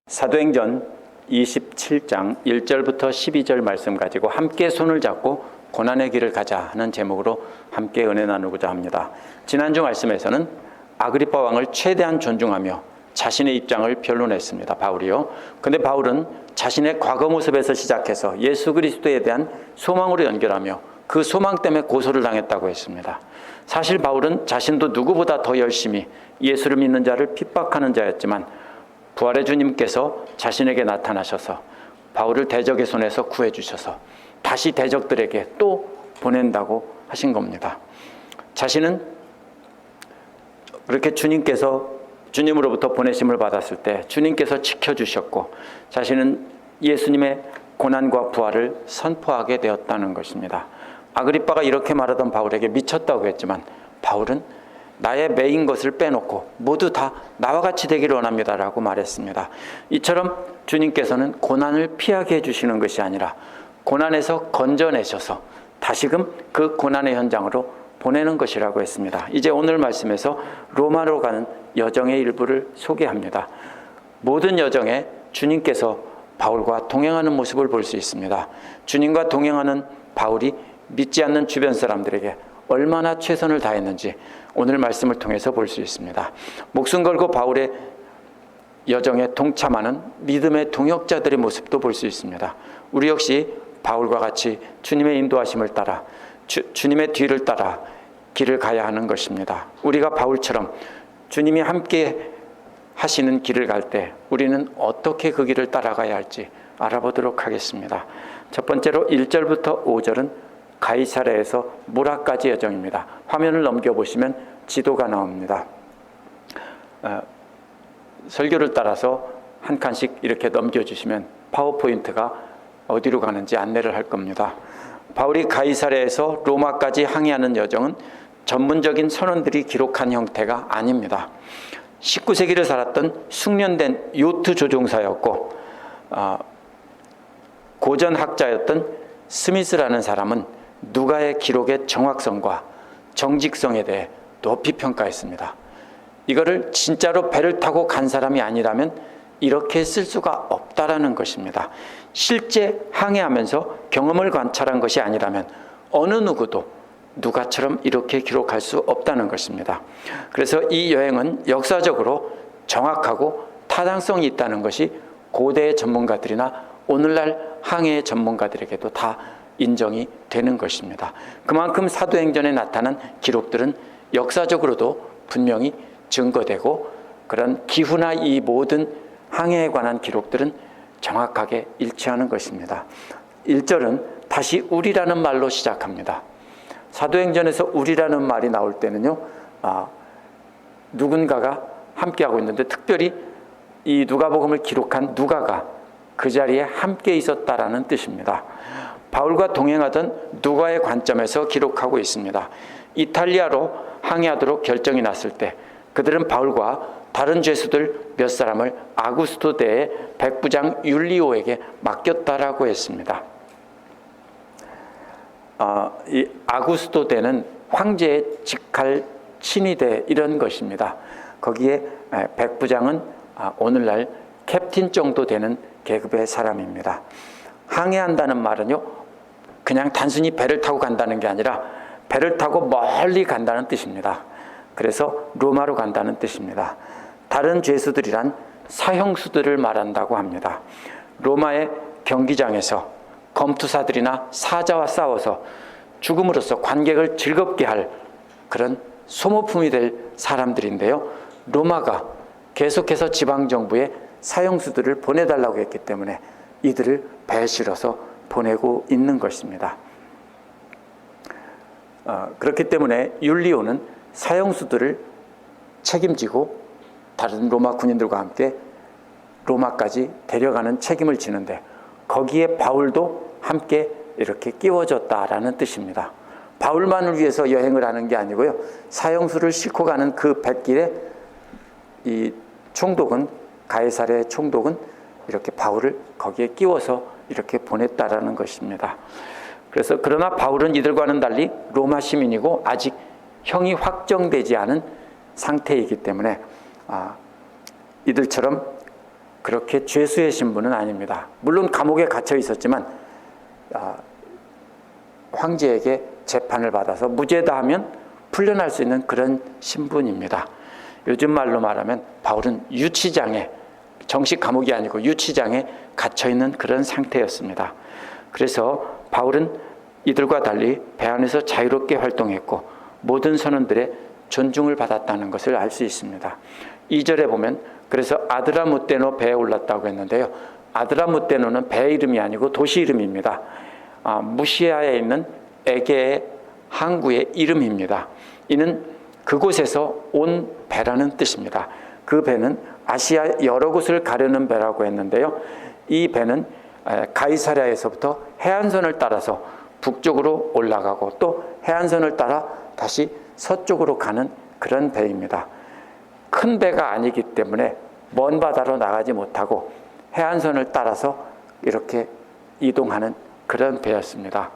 사도행전 27장 1절부터 12절 말씀 가지고 함께 손을 잡고 고난의 길을 가자 하는 제목으로 함께 은혜 나누고자 합니다. 지난주 말씀에서는 아그리파 왕을 최대한 존중하며 자신의 입장을 변론했습니다. 바울이요. 근데 바울은 자신의 과거 모습에서 시작해서 예수 그리스도에 대한 소망으로 연결하며 그 소망 때문에 고소를 당했다고 했습니다. 사실 바울은 자신도 누구보다 더 열심히 예수를 믿는 자를 핍박하는 자였지만 부활의 주님께서 자신에게 나타나셔서 바울을 대적의 손에서 구해주셔서 다시 대적들에게 또 보낸다고 하신 겁니다. 자신은 그렇게 주님으로부터 보내심을 받았을 때 주님께서 지켜주셨고 자신은 예수님의 고난과 부활을 선포하게 되었다는 것입니다. 아그리빠가 이렇게 말하던 바울에게 미쳤다고 했지만 바울은 나의 매인 것을 빼놓고 모두 다 나와 같이 되기를 원합니다 라고 말했습니다. 이처럼 주님께서는 고난을 피하게 해주시는 것이 아니라 고난에서 건져내셔서 다시금 그 고난의 현장으로 보내는 것이라고 했습니다. 이제 오늘 말씀에서 로마로 가는 여정의 일부를 소개합니다. 모든 여정에 주님께서 바울과 동행하는 모습을 볼 수 있습니다. 주님과 동행하는 바울이 믿지 않는 주변 사람들에게 얼마나 최선을 다했는지 오늘 말씀을 통해서 볼 수 있습니다. 목숨 걸고 바울의 여정에 동참하는 믿음의 동역자들의 모습도 볼 수 있습니다. 우리 역시 바울과 같이 주님의 인도하심을 따라 주님의 뒤를 따라 길을 가야 하는 것입니다. 우리가 바울처럼 주님이 함께 하시는 길을 갈 때 우리는 어떻게 그 길을 따라가야 할지 알아보도록 하겠습니다. 첫 번째로 1절부터 5절은 가이사랴에서 무라까지 여정입니다. 화면을 넘겨보시면 지도가 나옵니다. 설교를 따라서 한 칸씩 이렇게 넘겨주시면 파워포인트가 어디로 가는지 안내를 할 겁니다. 바울이 가이사랴에서 로마까지 항해하는 여정은 전문적인 선원들이 기록한 형태가 아닙니다. 19세기를 살았던 숙련된 요트 조종사였고 고전학자였던 스미스라는 사람은 누가의 기록의 정확성과 정직성에 대해 높이 평가했습니다. 이거를 진짜로 배를 타고 간 사람이 아니라면 이렇게 쓸 수가 없다라는 것입니다. 실제 항해하면서 경험을 관찰한 것이 아니라면 어느 누구도 누가처럼 이렇게 기록할 수 없다는 것입니다. 그래서 이 여행은 역사적으로 정확하고 타당성이 있다는 것이 고대의 전문가들이나 오늘날 항해의 전문가들에게도 다 인정이 되는 것입니다. 그만큼 사도행전에 나타난 기록들은 역사적으로도 분명히 증거되고 그런 기후나 이 모든 항해에 관한 기록들은 정확하게 일치하는 것입니다. 1절은 다시 우리라는 말로 시작합니다. 사도행전에서 우리라는 말이 나올 때는요, 누군가가 함께하고 있는데 특별히 이 누가복음을 기록한 누가가 그 자리에 함께 있었다라는 뜻입니다. 바울과 동행하던 누가의 관점에서 기록하고 있습니다. 이탈리아로 항해하도록 결정이 났을 때 그들은 바울과 다른 죄수들 몇 사람을 아구스토 대의 백부장 율리오에게 맡겼다라고 했습니다. 이 아구스토 대는 황제의 직할 친위대 이런 것입니다. 거기에 백부장은 오늘날 캡틴 정도 되는 계급의 사람입니다. 항해한다는 말은요, 그냥 단순히 배를 타고 간다는 게 아니라 배를 타고 멀리 간다는 뜻입니다. 그래서 로마로 간다는 뜻입니다. 다른 죄수들이란 사형수들을 말한다고 합니다. 로마의 경기장에서 검투사들이나 사자와 싸워서 죽음으로써 관객을 즐겁게 할 그런 소모품이 될 사람들인데요. 로마가 계속해서 지방정부에 사형수들을 보내달라고 했기 때문에 이들을 배에 실어서 보내고 있는 것입니다. 그렇기 때문에 율리오는 사형수들을 책임지고 다른 로마 군인들과 함께 로마까지 데려가는 책임을 지는데 거기에 바울도 함께 이렇게 끼워졌다라는 뜻입니다. 바울만을 위해서 여행을 하는 게 아니고요. 사형수를 싣고 가는 그 뱃길에 이 총독은 가이사랴의 총독은 이렇게 바울을 거기에 끼워서 이렇게 보냈다라는 것입니다. 그래서 그러나 바울은 이들과는 달리 로마 시민이고 아직 형이 확정되지 않은 상태이기 때문에 이들처럼 그렇게 죄수의 신분은 아닙니다. 물론 감옥에 갇혀 있었지만 황제에게 재판을 받아서 무죄다 하면 풀려날 수 있는 그런 신분입니다. 요즘 말로 말하면 바울은 유치장에, 정식 감옥이 아니고 유치장에 갇혀 있는 그런 상태였습니다. 그래서 바울은 이들과 달리 배 안에서 자유롭게 활동했고 모든 선원들의 존중을 받았다는 것을 알 수 있습니다. 2절에 보면 그래서 아드라무테노 배에 올랐다고 했는데요. 아드라무테노는 배 이름이 아니고 도시 이름입니다. 무시아에 있는 에게의 항구의 이름입니다. 이는 그곳에서 온 배라는 뜻입니다. 그 배는 아시아 여러 곳을 가려는 배라고 했는데요. 이 배는 가이사랴에서부터 해안선을 따라서 북쪽으로 올라가고 또 해안선을 따라 다시 서쪽으로 가는 그런 배입니다. 큰 배가 아니기 때문에 먼 바다로 나가지 못하고 해안선을 따라서 이렇게 이동하는 그런 배였습니다.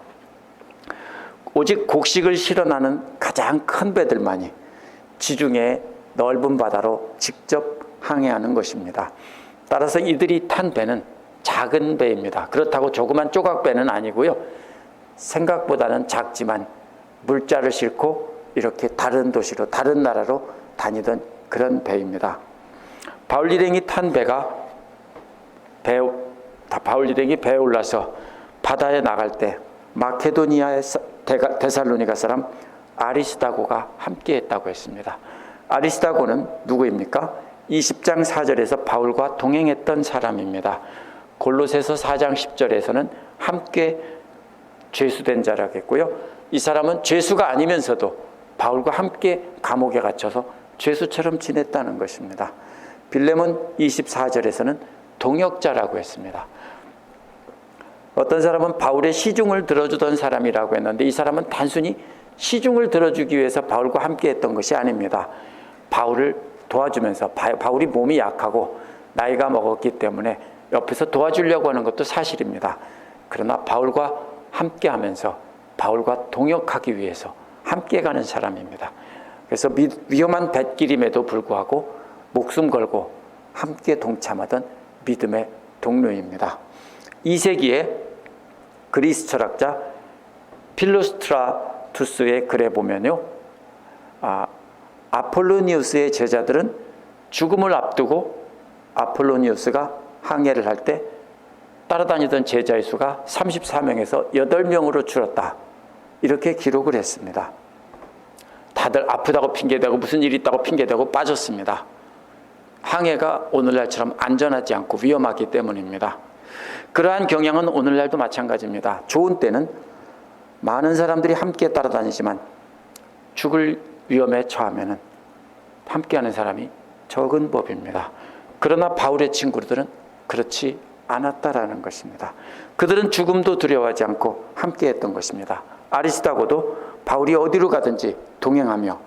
오직 곡식을 실어나는 가장 큰 배들만이 지중해 넓은 바다로 직접 항해하는 것입니다. 따라서 이들이 탄 배는 작은 배입니다. 그렇다고 조그만 조각배는 아니고요. 생각보다는 작지만 물자를 싣고 이렇게 다른 도시로, 다른 나라로 다니던 그런 배입니다. 바울 일행이 탄 배가 바울 일행이 배에 올라서 바다에 나갈 때 마케도니아의 데살로니가 사람 아리스다고가 함께했다고 했습니다. 아리스다고는 누구입니까? 20장 4절에서 바울과 동행했던 사람입니다. 골로새서 4장 10절에서는 함께 죄수된 자라고 했고요. 이 사람은 죄수가 아니면서도 바울과 함께 감옥에 갇혀서 죄수처럼 지냈다는 것입니다. 빌레몬 24절에서는 동역자라고 했습니다. 어떤 사람은 바울의 시중을 들어주던 사람이라고 했는데 이 사람은 단순히 시중을 들어주기 위해서 바울과 함께 했던 것이 아닙니다. 바울을 도와주면서 바울이 몸이 약하고 나이가 먹었기 때문에 옆에서 도와주려고 하는 것도 사실입니다. 그러나 바울과 함께 하면서 바울과 동역하기 위해서 함께 가는 사람입니다. 그래서 위험한 뱃길임에도 불구하고 목숨 걸고 함께 동참하던 믿음의 동료입니다. 2세기에 그리스 철학자 필로스트라투스의 글에 보면요. 아폴로니우스의 제자들은 죽음을 앞두고 아폴로니우스가 항해를 할 때 따라다니던 제자의 수가 34명에서 8명으로 줄었다. 이렇게 기록을 했습니다. 다들 아프다고 핑계대고 무슨 일이 있다고 핑계대고 빠졌습니다. 항해가 오늘날처럼 안전하지 않고 위험하기 때문입니다. 그러한 경향은 오늘날도 마찬가지입니다. 좋은 때는 많은 사람들이 함께 따라다니지만 죽을 위험에 처하면 함께하는 사람이 적은 법입니다. 그러나 바울의 친구들은 그렇지 않았다라는 것입니다. 그들은 죽음도 두려워하지 않고 함께했던 것입니다. 아리스다고도 바울이 어디로 가든지 동행하며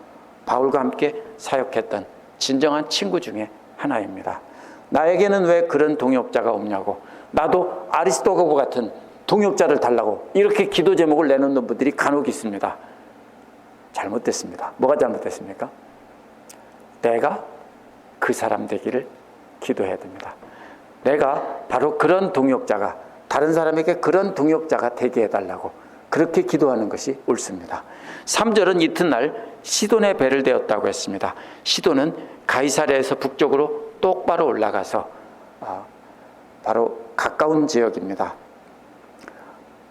바울과 함께 사역했던 진정한 친구 중에 하나입니다. 나에게는 왜 그런 동역자가 없냐고, 나도 아리스도고 같은 동역자를 달라고 이렇게 기도 제목을 내놓는 분들이 간혹 있습니다. 잘못됐습니다. 뭐가 잘못됐습니까? 내가 그 사람 되기를 기도해야 됩니다. 내가 바로 그런 동역자가, 다른 사람에게 그런 동역자가 되게 해달라고 그렇게 기도하는 것이 옳습니다. 3절은 이튿날 시돈의 배를 대었다고 했습니다. 시돈은 가이사랴에서 북쪽으로 똑바로 올라가서 바로 가까운 지역입니다.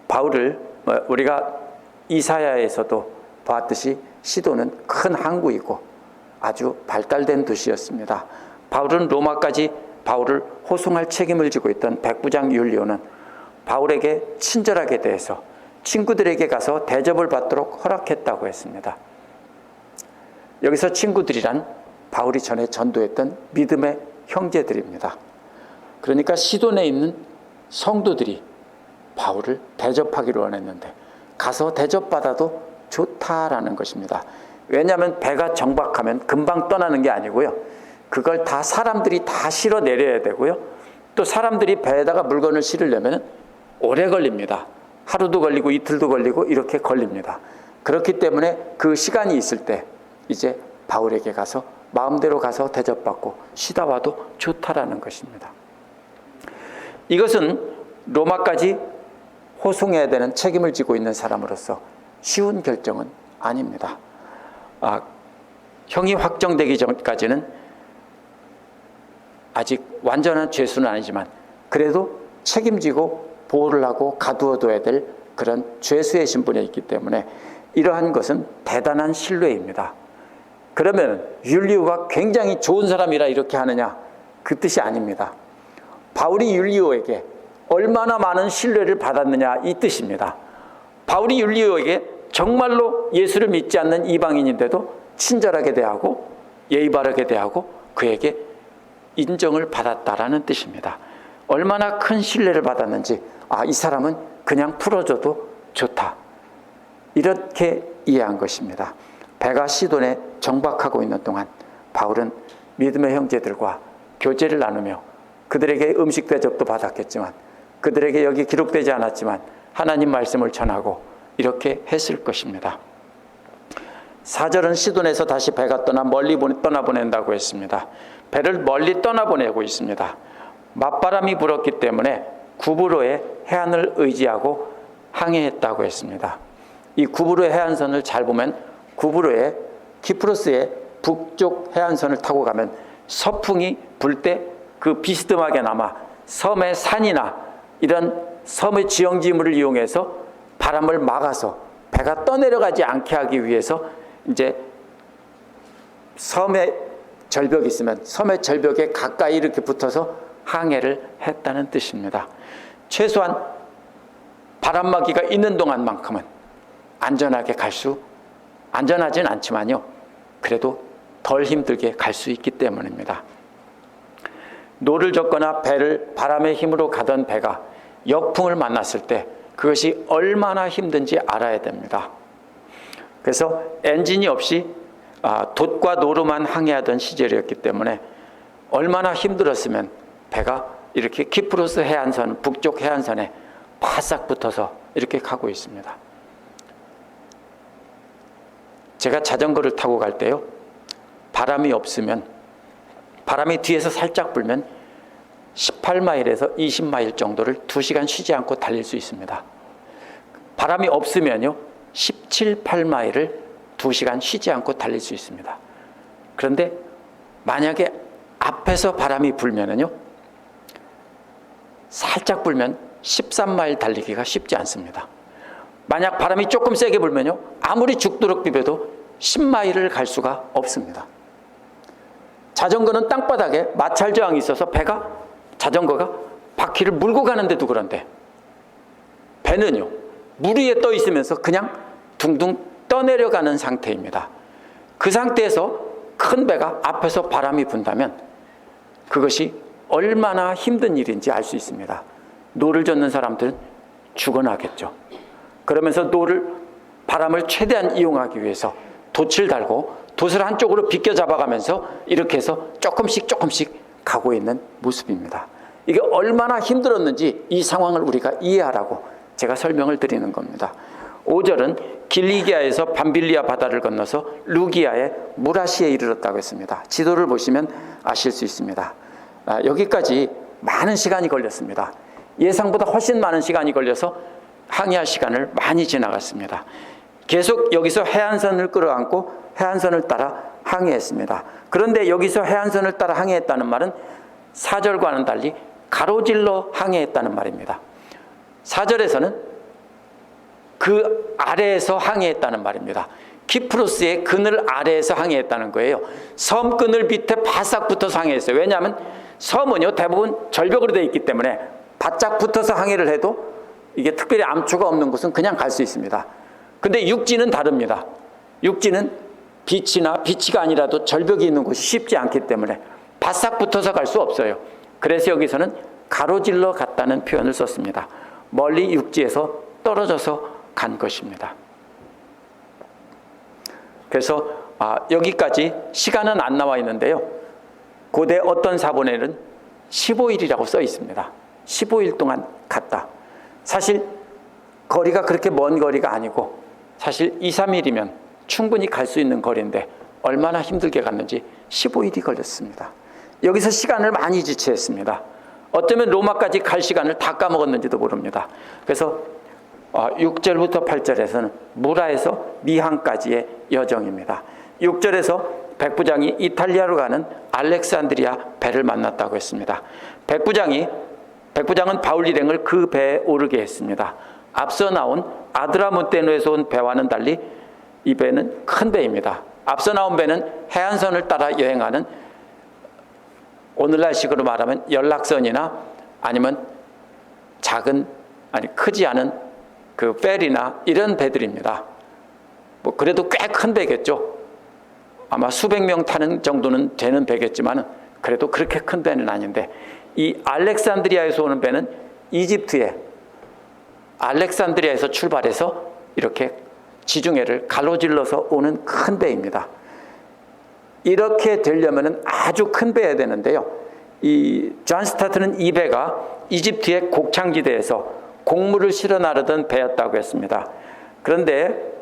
바울을 우리가 이사야에서도 봤듯이 시돈은 큰 항구이고 아주 발달된 도시였습니다. 바울은 로마까지 바울을 호송할 책임을 지고 있던 백부장 율리오는 바울에게 친절하게 대해서 친구들에게 가서 대접을 받도록 허락했다고 했습니다. 여기서 친구들이란 바울이 전에 전도했던 믿음의 형제들입니다. 그러니까 시돈에 있는 성도들이 바울을 대접하기로 원했는데 가서 대접받아도 좋다라는 것입니다. 왜냐하면 배가 정박하면 금방 떠나는 게 아니고요. 그걸 다 사람들이 다 실어 내려야 되고요. 또 사람들이 배에다가 물건을 실으려면 오래 걸립니다. 하루도 걸리고 이틀도 걸리고 이렇게 걸립니다. 그렇기 때문에 그 시간이 있을 때 이제 바울에게 가서 마음대로 가서 대접받고 쉬다 와도 좋다라는 것입니다. 이것은 로마까지 호송해야 되는 책임을 지고 있는 사람으로서 쉬운 결정은 아닙니다. 형이 확정되기 전까지는 아직 완전한 죄수는 아니지만 그래도 책임지고 보호를 하고 가두어둬야 될 그런 죄수의 신분에 있기 때문에 이러한 것은 대단한 신뢰입니다. 그러면 율리오가 굉장히 좋은 사람이라 이렇게 하느냐? 그 뜻이 아닙니다. 바울이 율리오에게 얼마나 많은 신뢰를 받았느냐 이 뜻입니다. 바울이 율리오에게 정말로 예수를 믿지 않는 이방인인데도 친절하게 대하고 예의 바르게 대하고 그에게 인정을 받았다라는 뜻입니다. 얼마나 큰 신뢰를 받았는지 이 사람은 그냥 풀어줘도 좋다. 이렇게 이해한 것입니다. 배가 시돈에 정박하고 있는 동안 바울은 믿음의 형제들과 교제를 나누며 그들에게 음식 대접도 받았겠지만 그들에게 여기 기록되지 않았지만 하나님 말씀을 전하고 이렇게 했을 것입니다. 4절은 시돈에서 다시 배가 멀리 떠나보낸다고 했습니다. 배를 멀리 떠나보내고 있습니다. 맞바람이 불었기 때문에 구브로의 해안을 의지하고 항해했다고 했습니다. 이 구브로의 해안선을 잘 보면 구브로의 키프로스의 북쪽 해안선을 타고 가면 서풍이 불 때 그 비스듬하게나마 섬의 산이나 이런 섬의 지형지물을 이용해서 바람을 막아서 배가 떠내려가지 않게 하기 위해서 이제 섬에 절벽이 있으면 섬의 절벽에 가까이 이렇게 붙어서 항해를 했다는 뜻입니다. 최소한 바람막이가 있는 동안만큼은 안전하진 않지만요. 그래도 덜 힘들게 갈 수 있기 때문입니다. 노를 젓거나 배를 바람의 힘으로 가던 배가 역풍을 만났을 때 그것이 얼마나 힘든지 알아야 됩니다. 그래서 엔진이 없이 돛과 노로만 항해하던 시절이었기 때문에 얼마나 힘들었으면 배가 이렇게 키프로스 해안선, 북쪽 해안선에 바싹 붙어서 이렇게 가고 있습니다. 제가 자전거를 타고 갈 때요, 바람이 없으면 바람이 뒤에서 살짝 불면 18마일에서 20마일 정도를 2시간 쉬지 않고 달릴 수 있습니다. 바람이 없으면요 17, 8마일을 2시간 쉬지 않고 달릴 수 있습니다. 그런데 만약에 앞에서 바람이 불면은요 살짝 불면 13마일 달리기가 쉽지 않습니다. 만약 바람이 조금 세게 불면요 아무리 죽도록 비벼도 10마일을 갈 수가 없습니다. 자전거는 땅바닥에 마찰 저항이 있어서 자전거가 바퀴를 물고 가는데도 그런데 배는요 물 위에 떠 있으면서 그냥 둥둥 떠내려가는 상태입니다. 그 상태에서 큰 배가 앞에서 바람이 분다면 그것이 얼마나 힘든 일인지 알 수 있습니다. 노를 젓는 사람들은 죽어나겠죠. 그러면서 바람을 최대한 이용하기 위해서 돛을 달고 돛을 한쪽으로 비껴 잡아가면서 이렇게 해서 조금씩 가고 있는 모습입니다. 이게 얼마나 힘들었는지 이 상황을 우리가 이해하라고 제가 설명을 드리는 겁니다. 5절은 길리기아에서 밤빌리아 바다를 건너서 루기아의 무라시에 이르렀다고 했습니다. 지도를 보시면 아실 수 있습니다. 여기까지 많은 시간이 걸렸습니다. 예상보다 훨씬 많은 시간이 걸려서 항해할 시간을 많이 지나갔습니다. 계속 여기서 해안선을 끌어안고 해안선을 따라 항해했습니다. 그런데 여기서 해안선을 따라 항해했다는 말은 4절과는 달리 가로질러 항해했다는 말입니다. 4절에서는 그 아래에서 항해했다는 말입니다. 키프로스의 그늘 아래에서 항해했다는 거예요. 섬 그늘 밑에 바싹 붙어서 항해했어요. 왜냐하면 섬은요 대부분 절벽으로 되어 있기 때문에 바짝 붙어서 항해를 해도 이게 특별히 암초가 없는 곳은 그냥 갈 수 있습니다. 근데 육지는 다릅니다. 육지는 비치가 아니라도 절벽이 있는 곳이 쉽지 않기 때문에 바싹 붙어서 갈 수 없어요. 그래서 여기서는 가로질러 갔다는 표현을 썼습니다. 멀리 육지에서 떨어져서 간 것입니다. 그래서 여기까지 시간은 안 나와 있는데요. 고대 어떤 사본에는 15일이라고 써 있습니다. 15일 동안 갔다. 사실 거리가 그렇게 먼 거리가 아니고 사실 2, 3일이면 충분히 갈 수 있는 거리인데 얼마나 힘들게 갔는지 15일이 걸렸습니다. 여기서 시간을 많이 지체했습니다. 어쩌면 로마까지 갈 시간을 다 까먹었는지도 모릅니다. 그래서 6절부터 8절에서는 무라에서 미항까지의 여정입니다. 6절에서 백부장이 이탈리아로 가는 알렉산드리아 배를 만났다고 했습니다. 백부장은 바울 일행을 그 배에 오르게 했습니다. 앞서 나온 아드라무테노에서 온 배와는 달리 이 배는 큰 배입니다. 앞서 나온 배는 해안선을 따라 여행하는, 오늘날식으로 말하면 연락선이나 아니면 크지 않은 그 페리나 이런 배들입니다. 뭐 그래도 꽤 큰 배겠죠. 아마 수백 명 타는 정도는 되는 배겠지만 그래도 그렇게 큰 배는 아닌데, 이 알렉산드리아에서 오는 배는 이집트에 알렉산드리아에서 출발해서 이렇게 지중해를 가로질러서 오는 큰 배입니다. 이렇게 되려면 아주 큰 배여야 되는데요. 이 존 스타트는 이 배가 이집트의 곡창지대에서 곡물을 실어 나르던 배였다고 했습니다. 그런데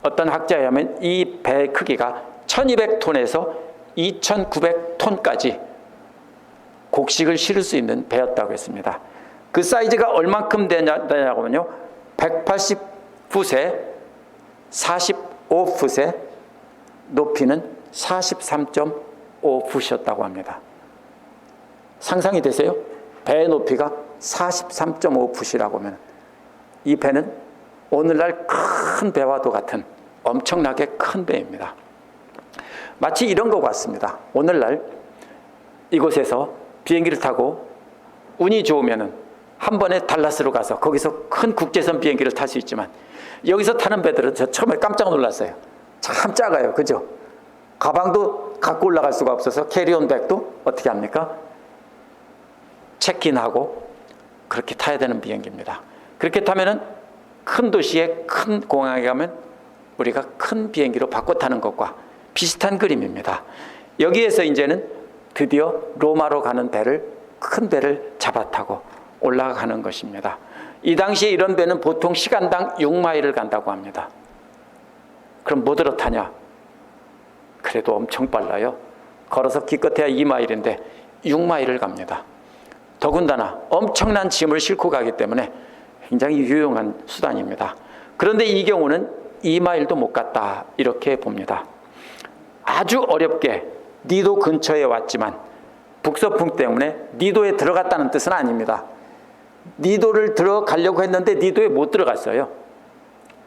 어떤 학자에 의하면 이 배의 크기가 1200톤에서 2900톤까지 곡식을 실을 수 있는 배였다고 했습니다. 그 사이즈가 얼만큼 되냐고 하면요, 180풋에 45풋에 높이는 43.5풋이었다고 합니다. 상상이 되세요? 배의 높이가 43.5풋이라고 하면 이 배는 오늘날 큰 배와도 같은 엄청나게 큰 배입니다. 마치 이런 것 같습니다. 오늘날 이곳에서 비행기를 타고 운이 좋으면 한 번에 달라스로 가서 거기서 큰 국제선 비행기를 탈 수 있지만, 여기서 타는 배들은 저 처음에 깜짝 놀랐어요. 참 작아요. 그죠? 가방도 갖고 올라갈 수가 없어서 캐리온 백도 어떻게 합니까? 체크인하고 그렇게 타야 되는 비행기입니다. 그렇게 타면은 큰 도시에 큰 공항에 가면 우리가 큰 비행기로 바꿔 타는 것과 비슷한 그림입니다. 여기에서 이제는 드디어 로마로 가는 큰 배를 잡아타고 올라가는 것입니다. 이 당시에 이런 배는 보통 시간당 6마일을 간다고 합니다. 그럼 뭐들어 타냐? 그래도 엄청 빨라요. 걸어서 기껏해야 2마일인데 6마일을 갑니다. 더군다나 엄청난 짐을 싣고 가기 때문에 굉장히 유용한 수단입니다. 그런데 이 경우는 2마일도 못 갔다, 이렇게 봅니다. 아주 어렵게 니도 근처에 왔지만 북서풍 때문에 니도에 들어갔다는 뜻은 아닙니다. 니도를 들어가려고 했는데 니도에 못 들어갔어요.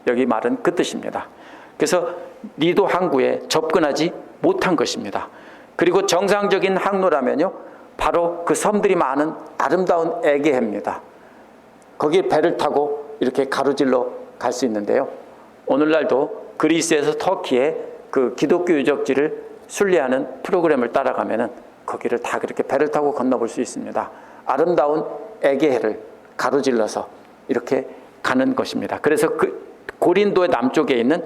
여기 말은 그 뜻입니다. 그래서 니도 항구에 접근하지 못한 것입니다. 그리고 정상적인 항로라면요, 바로 그 섬들이 많은 아름다운 에게해입니다. 거기에 배를 타고 이렇게 가로질러 갈 수 있는데요, 오늘날도 그리스에서 터키에 그 기독교 유적지를 순례하는 프로그램을 따라가면은 거기를 다 그렇게 배를 타고 건너볼 수 있습니다. 아름다운 에게해를 가로질러서 이렇게 가는 것입니다. 그래서 그 고린도의 남쪽에 있는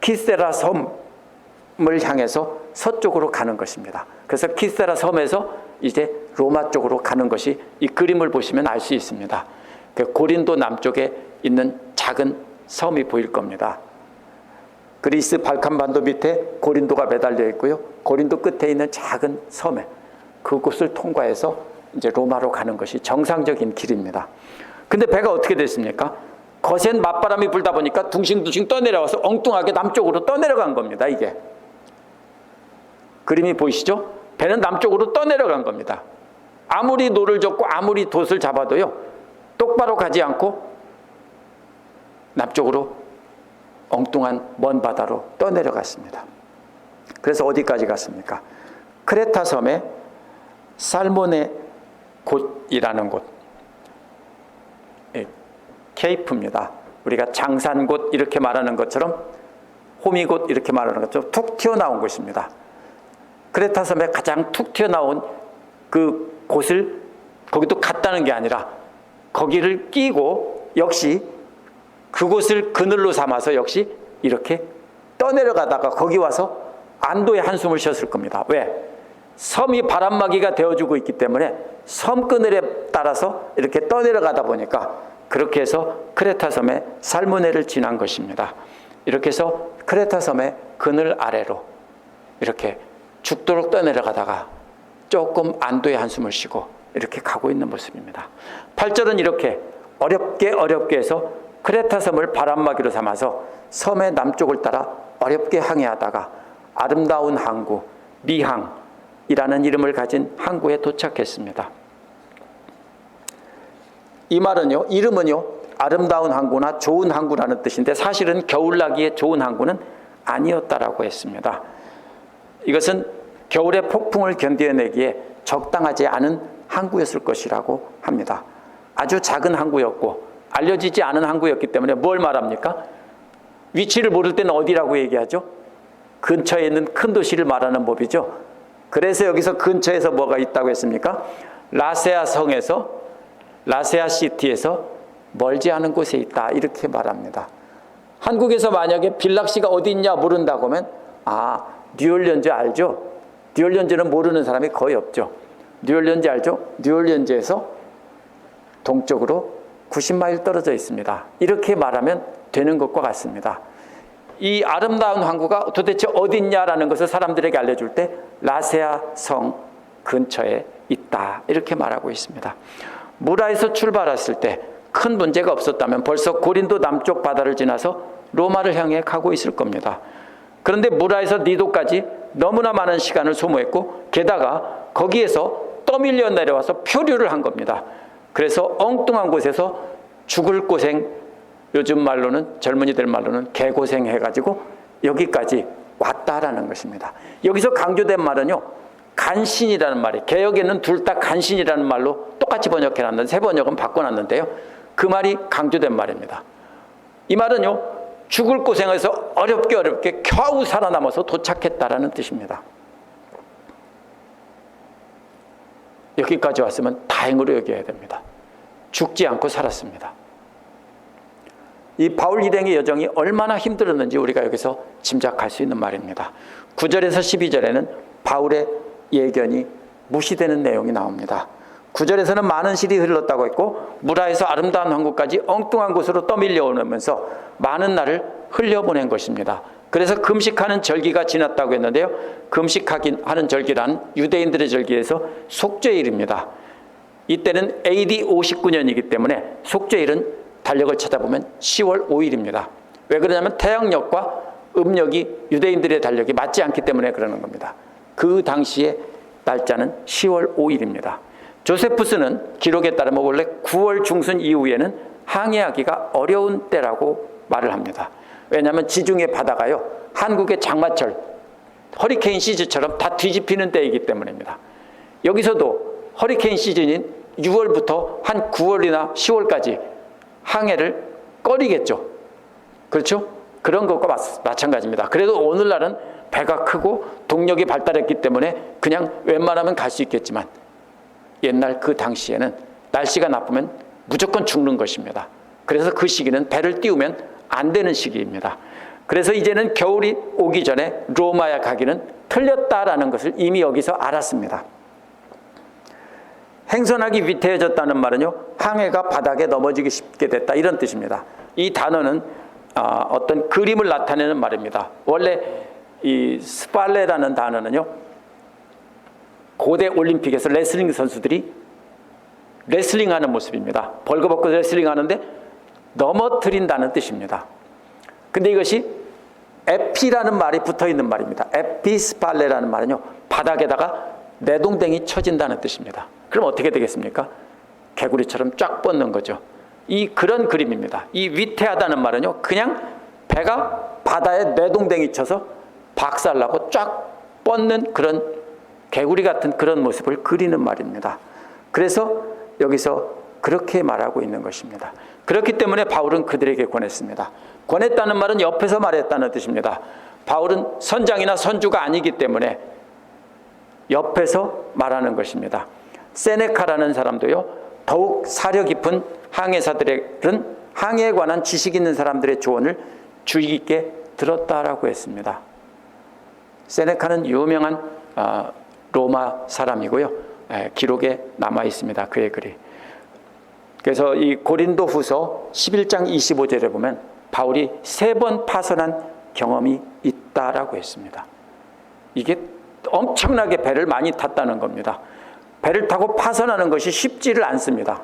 키세라 섬을 향해서 서쪽으로 가는 것입니다. 그래서 키세라 섬에서 이제 로마 쪽으로 가는 것이 이 그림을 보시면 알 수 있습니다. 그 고린도 남쪽에 있는 작은 섬이 보일 겁니다. 그리스 발칸반도 밑에 고린도가 매달려 있고요, 고린도 끝에 있는 작은 섬에 그곳을 통과해서 이제 로마로 가는 것이 정상적인 길입니다. 근데 배가 어떻게 됐습니까? 거센 맞바람이 불다 보니까 둥싱둥싱 떠내려와서 엉뚱하게 남쪽으로 떠내려간 겁니다. 이게 그림이 보이시죠? 배는 남쪽으로 떠내려간 겁니다. 아무리 노를 젓고 아무리 돛을 잡아도요, 똑바로 가지 않고 남쪽으로 엉뚱한 먼 바다로 떠내려갔습니다. 그래서 어디까지 갔습니까? 크레타 섬의 살모네 곳이라는 곳, 케이프입니다. 우리가 장산곳 이렇게 말하는 것처럼, 호미곳 이렇게 말하는 것처럼 툭 튀어나온 곳입니다. 크레타 섬에 가장 툭 튀어나온 그 곳을 거기도 갔다는 게 아니라 거기를 끼고 역시 그곳을 그늘로 삼아서 역시 이렇게 떠내려가다가 거기 와서 안도의 한숨을 쉬었을 겁니다. 왜? 섬이 바람막이가 되어주고 있기 때문에 섬 그늘에 따라서 이렇게 떠내려가다 보니까 그렇게 해서 크레타 섬의 살모네를 지난 것입니다. 이렇게 해서 크레타 섬의 그늘 아래로 이렇게 죽도록 떠내려가다가 조금 안도의 한숨을 쉬고 이렇게 가고 있는 모습입니다. 8절은 이렇게 어렵게 해서 크레타 섬을 바람막이로 삼아서 섬의 남쪽을 따라 어렵게 항해하다가 아름다운 항구 미항이라는 이름을 가진 항구에 도착했습니다. 이 말은요, 이름은요, 아름다운 항구나 좋은 항구라는 뜻인데 사실은 겨울나기에 좋은 항구는 아니었다라고 했습니다. 이것은 겨울의 폭풍을 견뎌내기에 적당하지 않은 항구였을 것이라고 합니다. 아주 작은 항구였고 알려지지 않은 항구였기 때문에 뭘 말합니까? 위치를 모를 때는 어디라고 얘기하죠? 근처에 있는 큰 도시를 말하는 법이죠. 그래서 여기서 근처에서 뭐가 있다고 했습니까? 라세아 성에서, 라세아 시티에서 멀지 않은 곳에 있다, 이렇게 말합니다. 한국에서 만약에 빌락시가 어디 있냐 모른다고 하면 뉴올리언즈 알죠? 뉴올리언즈는 모르는 사람이 거의 없죠. 뉴올리언즈 알죠? 뉴올리언즈에서 동쪽으로 90마일 떨어져 있습니다. 이렇게 말하면 되는 것과 같습니다. 이 아름다운 항구가 도대체 어디 있냐라는 것을 사람들에게 알려줄 때 라세아 성 근처에 있다, 이렇게 말하고 있습니다. 무라에서 출발했을 때 큰 문제가 없었다면 벌써 고린도 남쪽 바다를 지나서 로마를 향해 가고 있을 겁니다. 그런데 무라에서 니도까지 너무나 많은 시간을 소모했고 게다가 거기에서 떠밀려 내려와서 표류를 한 겁니다. 그래서 엉뚱한 곳에서 죽을 고생, 요즘 말로는, 젊은이들 말로는 개고생 해가지고 여기까지 왔다라는 것입니다. 여기서 강조된 말은요, 간신이라는 말이, 개역에는 둘 다 간신이라는 말로 똑같이 번역해놨는데 새 번역은 바꿔놨는데요, 그 말이 강조된 말입니다. 이 말은요, 죽을 고생에서 어렵게 겨우 살아남아서 도착했다라는 뜻입니다. 여기까지 왔으면 다행으로 여겨야 됩니다. 죽지 않고 살았습니다. 이 바울 일행의 여정이 얼마나 힘들었는지 우리가 여기서 짐작할 수 있는 말입니다. 9절에서 12절에는 바울의 예견이 무시되는 내용이 나옵니다. 9절에서는 많은 실이 흘렀다고 했고 무라에서 아름다운 항구까지 엉뚱한 곳으로 떠밀려 오면서 많은 날을 흘려보낸 것입니다. 그래서 금식하는 절기가 지났다고 했는데요, 금식하는 절기란 유대인들의 절기에서 속죄일입니다. 이때는 AD 59년이기 때문에 속죄일은 달력을 찾아보면 10월 5일입니다. 왜 그러냐면 태양력과 음력이 유대인들의 달력이 맞지 않기 때문에 그러는 겁니다. 그 당시의 날짜는 10월 5일입니다. 조세푸스는 기록에 따르면 원래 9월 중순 이후에는 항해하기가 어려운 때라고 말을 합니다. 왜냐하면 지중해 바다가요, 한국의 장마철, 허리케인 시즌처럼 다 뒤집히는 때이기 때문입니다. 여기서도 허리케인 시즌인 6월부터 한 9월이나 10월까지 항해를 꺼리겠죠. 그렇죠? 그런 것과 마찬가지입니다. 그래도 오늘날은 배가 크고 동력이 발달했기 때문에 그냥 웬만하면 갈 수 있겠지만 옛날 그 당시에는 날씨가 나쁘면 무조건 죽는 것입니다. 그래서 그 시기는 배를 띄우면 안 되는 시기입니다. 그래서 이제는 겨울이 오기 전에 로마에 가기는 틀렸다라는 것을 이미 여기서 알았습니다. 행선하기 위태해졌다는 말은요, 항해가 바닥에 넘어지기 쉽게 됐다, 이런 뜻입니다. 이 단어는 어떤 그림을 나타내는 말입니다. 원래 이 스팔레라는 단어는요, 고대 올림픽에서 레슬링 선수들이 레슬링하는 모습입니다. 벌거벗고 레슬링하는데 넘어뜨린다는 뜻입니다. 근데 이것이 에피라는 말이 붙어있는 말입니다. 에피스팔레라는 말은요, 바닥에다가 내동댕이 쳐진다는 뜻입니다. 그럼 어떻게 되겠습니까? 개구리처럼 쫙 뻗는 거죠. 그런 그림입니다. 이 위태하다는 말은요, 그냥 배가 바다에 내동댕이 쳐서 박살나고 쫙 뻗는 그런 개구리 같은 그런 모습을 그리는 말입니다. 그래서 여기서 그렇게 말하고 있는 것입니다. 그렇기 때문에 바울은 그들에게 권했습니다. 권했다는 말은 옆에서 말했다는 뜻입니다. 바울은 선장이나 선주가 아니기 때문에 옆에서 말하는 것입니다. 세네카라는 사람도요, 더욱 사려 깊은 항해사들은 항해에 관한 지식 있는 사람들의 조언을 주의 깊게 들었다라고 했습니다. 세네카는 유명한 로마 사람이고요, 기록에 남아 있습니다. 그의 글이. 그래서 이 고린도 후서 11장 25절에 보면 바울이 3번 파선한 경험이 있다라고 했습니다. 이게 엄청나게 배를 많이 탔다는 겁니다. 배를 타고 파선하는 것이 쉽지를 않습니다.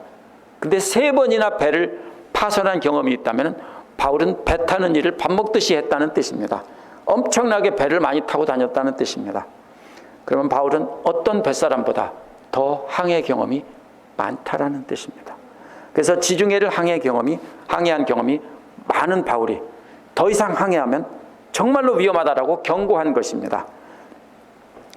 근데 3번이나 배를 파선한 경험이 있다면 바울은 배 타는 일을 밥 먹듯이 했다는 뜻입니다. 엄청나게 배를 많이 타고 다녔다는 뜻입니다. 그러면 바울은 어떤 뱃사람보다 더 항해 경험이 많다라는 뜻입니다. 그래서 지중해를 항해한 경험이 많은 바울이 더 이상 항해하면 정말로 위험하다라고 경고한 것입니다.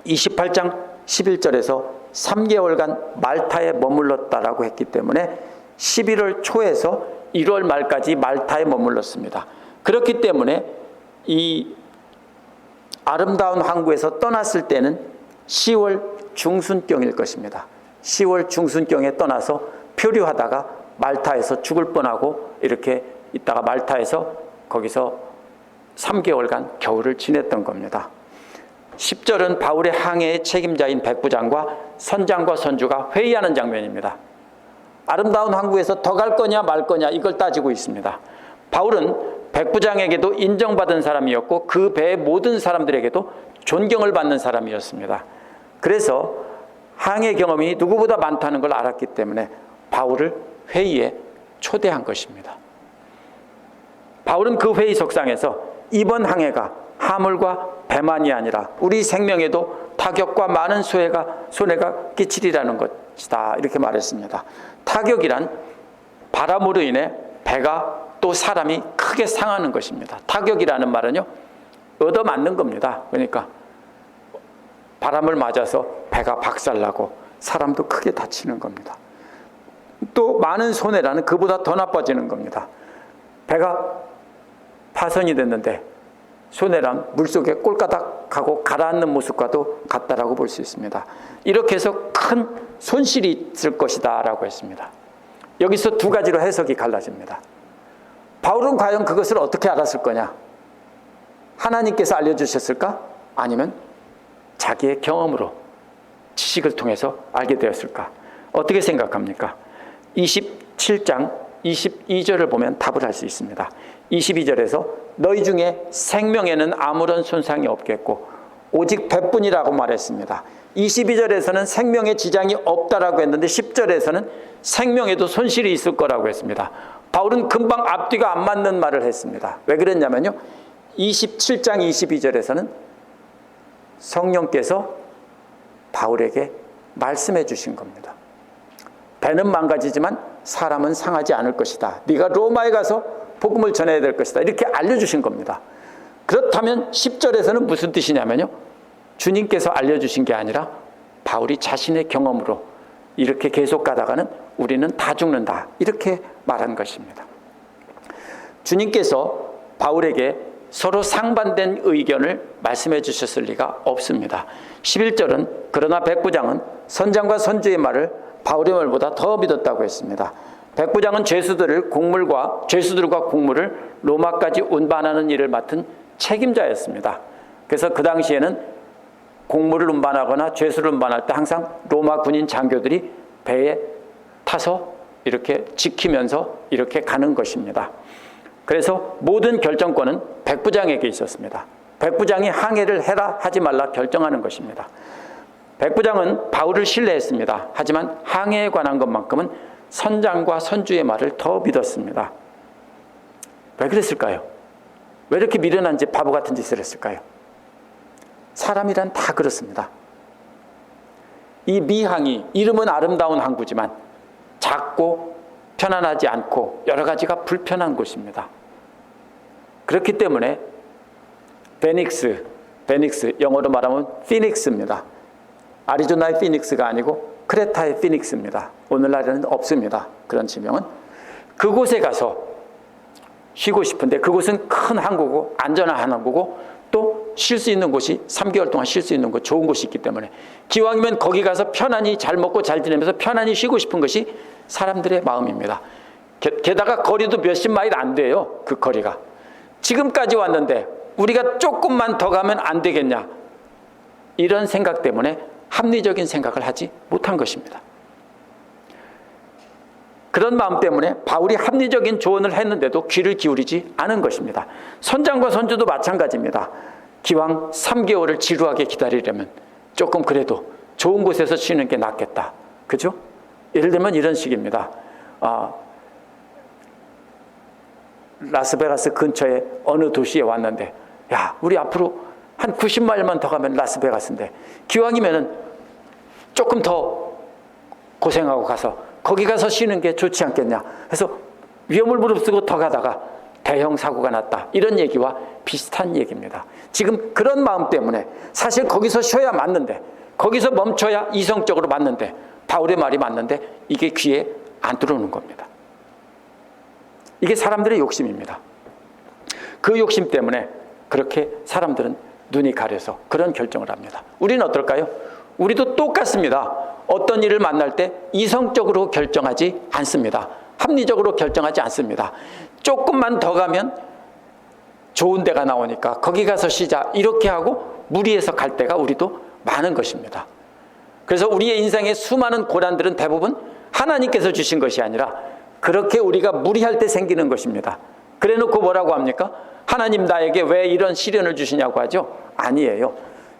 28장 11절에서 3개월간 말타에 머물렀다라고 했기 때문에 11월 초에서 1월 말까지 말타에 머물렀습니다. 그렇기 때문에 이 아름다운 항구에서 떠났을 때는 10월 중순경일 것입니다. 10월 중순경에 떠나서 표류하다가 말타에서 죽을 뻔하고 이렇게 있다가 말타에서 거기서 3개월간 겨울을 지냈던 겁니다. 10절은 바울의 항해의 책임자인 백부장과 선장과 선주가 회의하는 장면입니다. 아름다운 항구에서 더 갈 거냐 말 거냐 이걸 따지고 있습니다. 바울은 백부장에게도 인정받은 사람이었고 그 배의 모든 사람들에게도 존경을 받는 사람이었습니다. 그래서 항해 경험이 누구보다 많다는 걸 알았기 때문에 바울을 회의에 초대한 것입니다. 바울은 그 회의석상에서 이번 항해가 하물과 배만이 아니라 우리 생명에도 타격과 많은 손해가 끼치리라는 것이다 이렇게 말했습니다. 타격이란 바람으로 인해 배가 또 사람이 크게 상하는 것입니다. 타격이라는 말은요 얻어맞는 겁니다. 그러니까 바람을 맞아서 배가 박살나고 사람도 크게 다치는 겁니다. 또 많은 손해라는 그보다 더 나빠지는 겁니다. 배가 파선이 됐는데 손해란 물속에 꼴까닥하고 가라앉는 모습과도 같다라고 볼 수 있습니다. 이렇게 해서 큰 손실이 있을 것이다 라고 했습니다. 여기서 두 가지로 해석이 갈라집니다. 바울은 과연 그것을 어떻게 알았을 거냐? 하나님께서 알려주셨을까? 아니면 자기의 경험으로 지식을 통해서 알게 되었을까? 어떻게 생각합니까? 27장 22절을 보면 답을 할 수 있습니다. 22절에서 너희 중에 생명에는 아무런 손상이 없겠고 오직 배뿐이라고 말했습니다. 22절에서는 생명에 지장이 없다라고 했는데 10절에서는 생명에도 손실이 있을 거라고 했습니다. 바울은 금방 앞뒤가 안 맞는 말을 했습니다. 왜 그랬냐면요 27장 22절에서는 성령께서 바울에게 말씀해 주신 겁니다. 배는 망가지지만 사람은 상하지 않을 것이다. 네가 로마에 가서 복음을 전해야 될 것이다. 이렇게 알려주신 겁니다. 그렇다면 10절에서는 무슨 뜻이냐면요 주님께서 알려주신 게 아니라 바울이 자신의 경험으로 이렇게 계속 가다가는 우리는 다 죽는다 이렇게 말한 것입니다. 주님께서 바울에게 서로 상반된 의견을 말씀해 주셨을 리가 없습니다. 11절은 그러나 백부장은 선장과 선주의 말을 바울의 말보다 더 믿었다고 했습니다. 백부장은 죄수들과 곡물을 로마까지 운반하는 일을 맡은 책임자였습니다. 그래서 그 당시에는 곡물을 운반하거나 죄수를 운반할 때 항상 로마 군인 장교들이 배에 타서 이렇게 지키면서 이렇게 가는 것입니다. 그래서 모든 결정권은 백부장에게 있었습니다. 백부장이 항해를 해라 하지 말라 결정하는 것입니다. 백부장은 바울을 신뢰했습니다. 하지만 항해에 관한 것만큼은 선장과 선주의 말을 더 믿었습니다. 왜 그랬을까요? 왜 이렇게 미련한 짓, 바보 같은 짓을 했을까요? 사람이란 다 그렇습니다. 이 미항이 이름은 아름다운 항구지만 작고 편안하지 않고 여러 가지가 불편한 곳입니다. 그렇기 때문에 베닉스 영어로 말하면 피닉스입니다. 아리조나의 피닉스가 아니고 크레타의 피닉스입니다. 오늘날에는 없습니다. 그런 지명은. 그곳에 가서 쉬고 싶은데 그곳은 큰 항구고 안전한 항구고 또 쉴 수 있는 곳이 3개월 동안 쉴 수 있는 곳 좋은 곳이 있기 때문에 기왕이면 거기 가서 편안히 잘 먹고 잘 지내면서 편안히 쉬고 싶은 것이 사람들의 마음입니다. 게다가 거리도 몇십 마일 안 돼요. 그 거리가. 지금까지 왔는데 우리가 조금만 더 가면 안 되겠냐 이런 생각 때문에 합리적인 생각을 하지 못한 것입니다. 그런 마음 때문에 바울이 합리적인 조언을 했는데도 귀를 기울이지 않은 것입니다. 선장과 선주도 마찬가지입니다. 기왕 3개월을 지루하게 기다리려면 조금 그래도 좋은 곳에서 쉬는 게 낫겠다. 그죠? 예를 들면 이런 식입니다. 라스베가스 근처에 어느 도시에 왔는데, 야, 우리 앞으로 한 90마일만 더 가면 라스베가스인데, 기왕이면은 조금 더 고생하고 가서 거기 가서 쉬는 게 좋지 않겠냐. 그래서 위험을 무릅쓰고 더 가다가 대형 사고가 났다. 이런 얘기와 비슷한 얘기입니다. 지금 그런 마음 때문에 사실 거기서 쉬어야 맞는데, 거기서 멈춰야 이성적으로 맞는데, 바울의 말이 맞는데 이게 귀에 안 들어오는 겁니다. 이게 사람들의 욕심입니다. 그 욕심 때문에 그렇게 사람들은 눈이 가려서 그런 결정을 합니다. 우리는 어떨까요? 우리도 똑같습니다. 어떤 일을 만날 때 이성적으로 결정하지 않습니다. 합리적으로 결정하지 않습니다. 조금만 더 가면 좋은 데가 나오니까 거기 가서 쉬자, 이렇게 하고 무리해서 갈 때가 우리도 많은 것입니다. 그래서 우리의 인생의 수많은 고난들은 대부분 하나님께서 주신 것이 아니라 그렇게 우리가 무리할 때 생기는 것입니다. 그래 놓고 뭐라고 합니까? 하나님 나에게 왜 이런 시련을 주시냐고 하죠? 아니에요.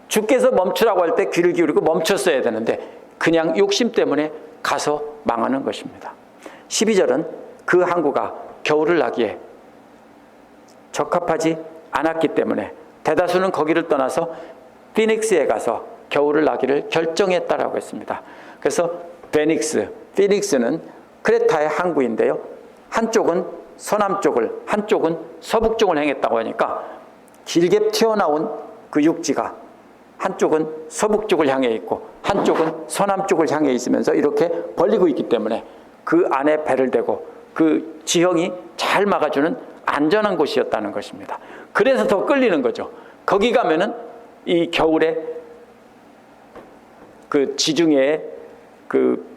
주께서 멈추라고 할 때 귀를 기울이고 멈췄어야 되는데 그냥 욕심 때문에 가서 망하는 것입니다. 12절은 그 항구가 겨울을 나기에 적합하지 않았기 때문에 대다수는 거기를 떠나서 피닉스에 가서 겨울을 나기를 결정했다라고 했습니다. 그래서 피닉스는 크레타의 항구인데요. 한쪽은 서남쪽을, 한쪽은 서북쪽을 향했다고 하니까 길게 튀어나온 그 육지가 한쪽은 서북쪽을 향해 있고 한쪽은 서남쪽을 향해 있으면서 이렇게 벌리고 있기 때문에 그 안에 배를 대고 그 지형이 잘 막아주는 안전한 곳이었다는 것입니다. 그래서 더 끌리는 거죠. 거기 가면은 이 겨울에 그 지중해에 그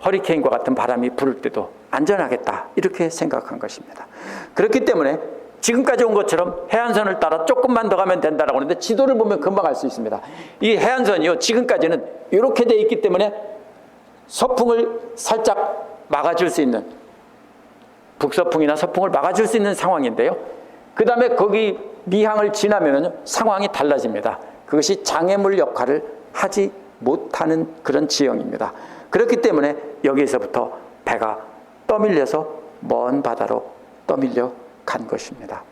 허리케인과 같은 바람이 불을 때도 안전하겠다, 이렇게 생각한 것입니다. 그렇기 때문에 지금까지 온 것처럼 해안선을 따라 조금만 더 가면 된다라고 하는데 지도를 보면 금방 알 수 있습니다. 이 해안선이요, 지금까지는 이렇게 돼 있기 때문에 서풍을 살짝 막아줄 수 있는, 북서풍이나 서풍을 막아줄 수 있는 상황인데요. 그 다음에 거기 미항을 지나면은 상황이 달라집니다. 그것이 장애물 역할을 하지 못하는 그런 지형입니다. 그렇기 때문에 여기에서부터 배가 떠밀려서 먼 바다로 떠밀려 간 것입니다.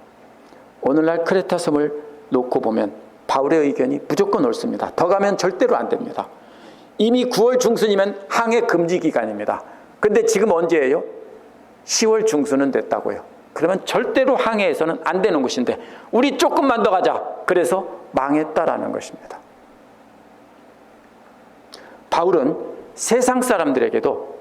오늘날 크레타 섬을 놓고 보면 바울의 의견이 무조건 옳습니다. 더 가면 절대로 안 됩니다. 이미 9월 중순이면 항해 금지 기간입니다. 근데 지금 언제예요? 10월 중순은 됐다고요. 그러면 절대로 항해에서는 안 되는 곳인데 우리 조금만 더 가자, 그래서 망했다라는 것입니다. 바울은 세상 사람들에게도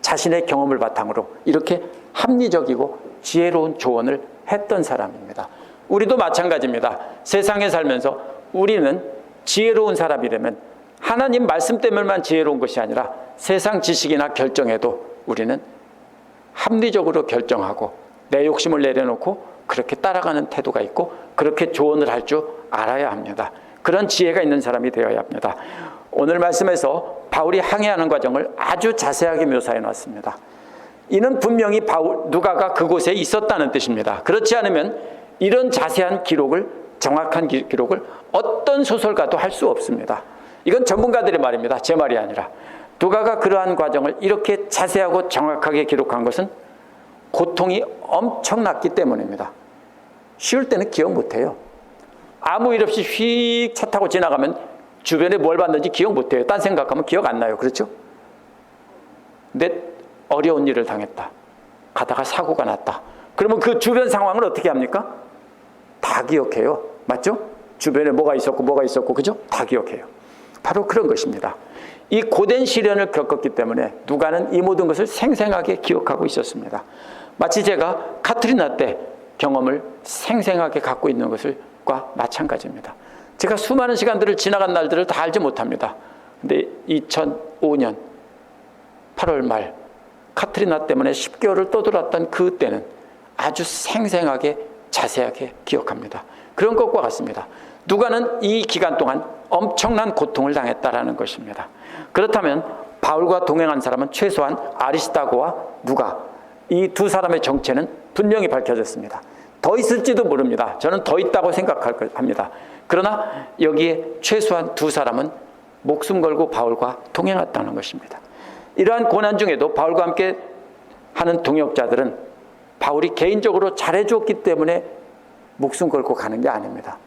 자신의 경험을 바탕으로 이렇게 합리적이고 지혜로운 조언을 했던 사람입니다. 우리도 마찬가지입니다. 세상에 살면서 우리는 지혜로운 사람이라면 하나님 말씀 때문에만 지혜로운 것이 아니라 세상 지식이나 결정에도 우리는 합리적으로 결정하고 내 욕심을 내려놓고 그렇게 따라가는 태도가 있고 그렇게 조언을 할 줄 알아야 합니다. 그런 지혜가 있는 사람이 되어야 합니다. 오늘 말씀에서 바울이 항해하는 과정을 아주 자세하게 묘사해 놨습니다. 이는 분명히 누가가 그곳에 있었다는 뜻입니다. 그렇지 않으면 이런 자세한 기록을, 정확한 기록을 어떤 소설가도 할 수 없습니다. 이건 전문가들의 말입니다. 제 말이 아니라. 누가가 그러한 과정을 이렇게 자세하고 정확하게 기록한 것은 고통이 엄청났기 때문입니다. 쉬울 때는 기억 못해요. 아무 일 없이 휙 차 타고 지나가면 주변에 뭘 봤는지 기억 못해요. 딴 생각하면 기억 안 나요. 그렇죠? 근데 어려운 일을 당했다, 가다가 사고가 났다, 그러면 그 주변 상황을 어떻게 합니까? 다 기억해요. 맞죠? 주변에 뭐가 있었고 그죠? 다 기억해요. 바로 그런 것입니다. 이 고된 시련을 겪었기 때문에 누가는 이 모든 것을 생생하게 기억하고 있었습니다. 마치 제가 카트리나 때 경험을 생생하게 갖고 있는 것과 마찬가지입니다. 제가 수많은 시간들을 지나간 날들을 다 알지 못합니다. 근데 2005년 8월 말 카트리나 때문에 10개월을 떠돌았던 그때는 아주 생생하게 자세하게 기억합니다. 그런 것과 같습니다. 누가는 이 기간 동안 엄청난 고통을 당했다라는 것입니다. 그렇다면 바울과 동행한 사람은 최소한 아리스타고와 누가, 이 두 사람의 정체는 분명히 밝혀졌습니다. 더 있을지도 모릅니다. 저는 더 있다고 생각합니다. 그러나 여기에 최소한 두 사람은 목숨 걸고 바울과 동행했다는 것입니다. 이러한 고난 중에도 바울과 함께 하는 동역자들은 바울이 개인적으로 잘해줬기 때문에 목숨 걸고 가는 게 아닙니다.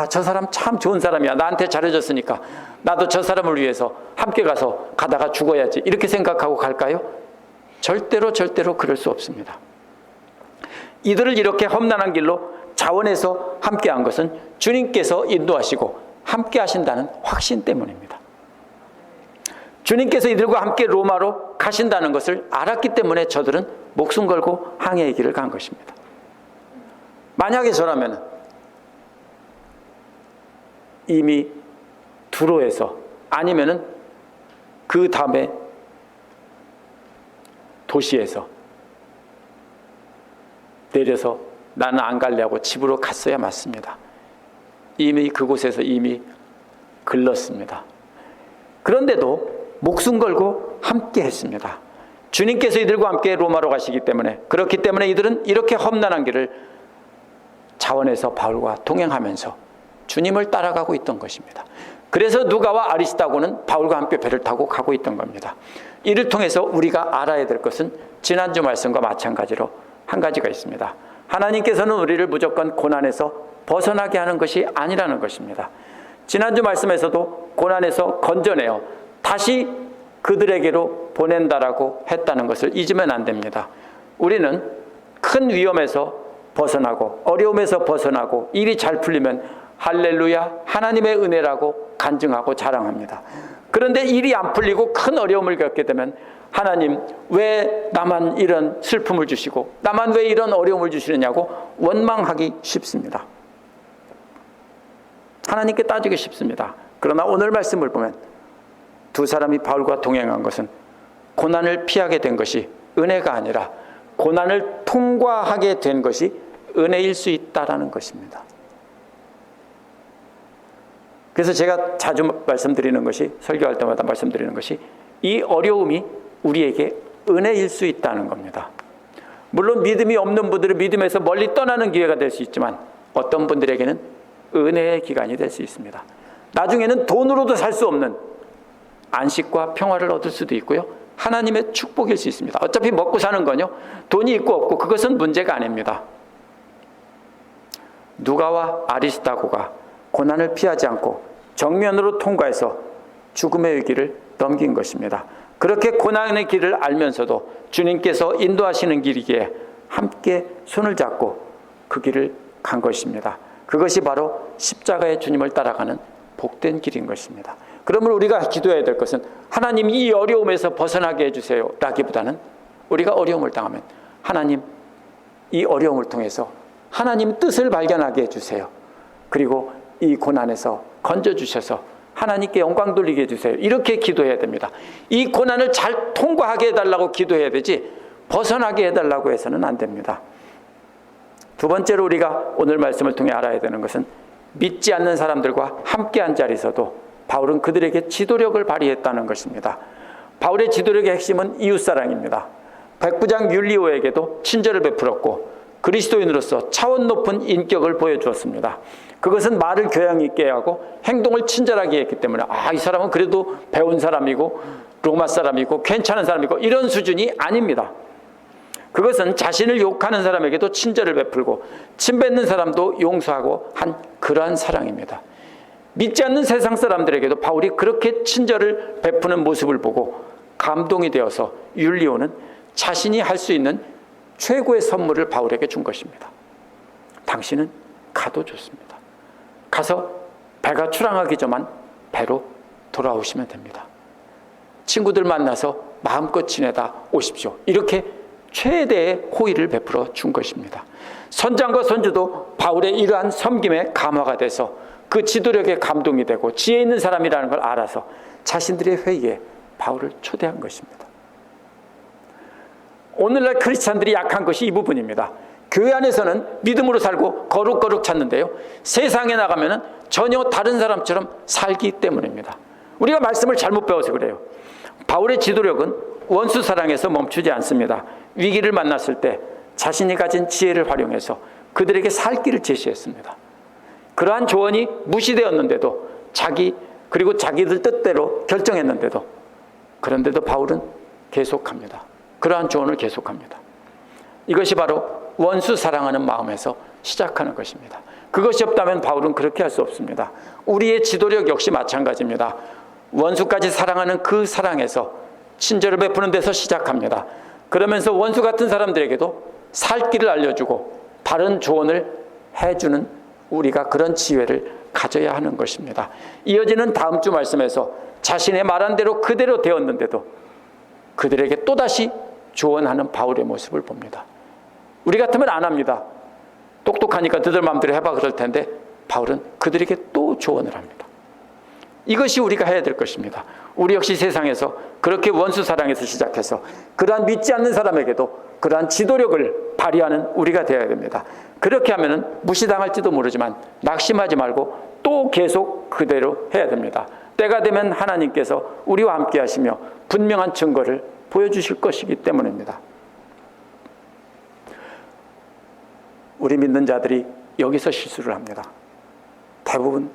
저 사람 참 좋은 사람이야. 나한테 잘해줬으니까 나도 저 사람을 위해서 함께 가다가 죽어야지. 이렇게 생각하고 갈까요? 절대로 그럴 수 없습니다. 이들을 이렇게 험난한 길로 자원해서 함께한 것은 주님께서 인도하시고 함께 하신다는 확신 때문입니다. 주님께서 이들과 함께 로마로 가신다는 것을 알았기 때문에 저들은 목숨 걸고 항해의 길을 간 것입니다. 만약에 저라면 이미 두로에서 아니면은 그 다음에 도시에서 내려서 나는 안 갈래 하고 집으로 갔어야 맞습니다. 이미 그곳에서 이미 글렀습니다. 그런데도 목숨 걸고 함께 했습니다. 주님께서 이들과 함께 로마로 가시기 때문에, 그렇기 때문에 이들은 이렇게 험난한 길을 자원해서 바울과 동행하면서 주님을 따라가고 있던 것입니다. 그래서 누가와 아리스다고는 바울과 함께 배를 타고 가고 있던 겁니다. 이를 통해서 우리가 알아야 될 것은 지난주 말씀과 마찬가지로 한 가지가 있습니다. 하나님께서는 우리를 무조건 고난에서 벗어나게 하는 것이 아니라는 것입니다. 지난주 말씀에서도 고난에서 건져내어 다시 그들에게로 보낸다라고 했다는 것을 잊으면 안 됩니다. 우리는 큰 위험에서 벗어나고 어려움에서 벗어나고 일이 잘 풀리면 할렐루야 하나님의 은혜라고 간증하고 자랑합니다. 그런데 일이 안 풀리고 큰 어려움을 겪게 되면 하나님 왜 나만 이런 슬픔을 주시고 나만 왜 이런 어려움을 주시느냐고 원망하기 쉽습니다. 하나님께 따지기 쉽습니다. 그러나 오늘 말씀을 보면 두 사람이 바울과 동행한 것은 고난을 피하게 된 것이 은혜가 아니라 고난을 통과하게 된 것이 은혜일 수 있다라는 것입니다. 그래서 제가 자주 말씀드리는 것이, 설교할 때마다 말씀드리는 것이, 이 어려움이 우리에게 은혜일 수 있다는 겁니다. 물론 믿음이 없는 분들은 믿음에서 멀리 떠나는 기회가 될 수 있지만 어떤 분들에게는 은혜의 기간이 될 수 있습니다. 나중에는 돈으로도 살 수 없는 안식과 평화를 얻을 수도 있고요, 하나님의 축복일 수 있습니다. 어차피 먹고 사는 건요, 돈이 있고 없고 그것은 문제가 아닙니다. 누가와 아리스다고가 고난을 피하지 않고 정면으로 통과해서 죽음의 위기를 넘긴 것입니다. 그렇게 고난의 길을 알면서도 주님께서 인도하시는 길이기에 함께 손을 잡고 그 길을 간 것입니다. 그것이 바로 십자가의 주님을 따라가는 복된 길인 것입니다. 그러므로 우리가 기도해야 될 것은 하나님 이 어려움에서 벗어나게 해주세요 라기보다는 우리가 어려움을 당하면 하나님 이 어려움을 통해서 하나님 뜻을 발견하게 해주세요. 그리고 이 고난에서 건져주셔서 하나님께 영광 돌리게 해주세요. 이렇게 기도해야 됩니다. 이 고난을 잘 통과하게 해달라고 기도해야 되지 벗어나게 해달라고 해서는 안 됩니다. 두 번째로 우리가 오늘 말씀을 통해 알아야 되는 것은 믿지 않는 사람들과 함께한 자리에서도 바울은 그들에게 지도력을 발휘했다는 것입니다. 바울의 지도력의 핵심은 이웃사랑입니다. 백부장 율리오에게도 친절을 베풀었고 그리스도인으로서 차원 높은 인격을 보여주었습니다. 그것은 말을 교양 있게 하고 행동을 친절하게 했기 때문에 이 사람은 그래도 배운 사람이고 로마 사람이고 괜찮은 사람이고 이런 수준이 아닙니다. 그것은 자신을 욕하는 사람에게도 친절을 베풀고 침뱉는 사람도 용서하고 한 그러한 사랑입니다. 믿지 않는 세상 사람들에게도 바울이 그렇게 친절을 베푸는 모습을 보고 감동이 되어서 율리오는 자신이 할 수 있는 최고의 선물을 바울에게 준 것입니다. 당신은 가도 좋습니다. 가서 배가 출항하기 전만 배로 돌아오시면 됩니다. 친구들 만나서 마음껏 지내다 오십시오. 이렇게 최대의 호의를 베풀어 준 것입니다. 선장과 선주도 바울의 이러한 섬김에 감화가 돼서 그 지도력에 감동이 되고 지혜 있는 사람이라는 걸 알아서 자신들의 회의에 바울을 초대한 것입니다. 오늘날 크리스찬들이 약한 것이 이 부분입니다. 교회 안에서는 믿음으로 살고 거룩거룩 찾는데요, 세상에 나가면 전혀 다른 사람처럼 살기 때문입니다. 우리가 말씀을 잘못 배워서 그래요. 바울의 지도력은 원수 사랑에서 멈추지 않습니다. 위기를 만났을 때 자신이 가진 지혜를 활용해서 그들에게 살 길을 제시했습니다. 그러한 조언이 무시되었는데도 자기 그리고 자기들 뜻대로 결정했는데도, 그런데도 바울은 계속합니다. 그러한 조언을 계속합니다. 이것이 바로 원수 사랑하는 마음에서 시작하는 것입니다. 그것이 없다면 바울은 그렇게 할 수 없습니다. 우리의 지도력 역시 마찬가지입니다. 원수까지 사랑하는 그 사랑에서 친절을 베푸는 데서 시작합니다. 그러면서 원수 같은 사람들에게도 살 길을 알려주고 바른 조언을 해주는 우리가 그런 지혜를 가져야 하는 것입니다. 이어지는 다음 주 말씀에서 자신의 말한 대로 그대로 되었는데도 그들에게 또다시 조언하는 바울의 모습을 봅니다. 우리 같으면 안 합니다. 똑똑하니까 너들 마음대로 해봐 그럴 텐데 바울은 그들에게 또 조언을 합니다. 이것이 우리가 해야 될 것입니다. 우리 역시 세상에서 그렇게 원수 사랑에서 시작해서 그러한 믿지 않는 사람에게도 그러한 지도력을 발휘하는 우리가 되어야 됩니다. 그렇게 하면 무시당할지도 모르지만 낙심하지 말고 또 계속 그대로 해야 됩니다. 때가 되면 하나님께서 우리와 함께 하시며 분명한 증거를 보여주실 것이기 때문입니다. 우리 믿는 자들이 여기서 실수를 합니다. 대부분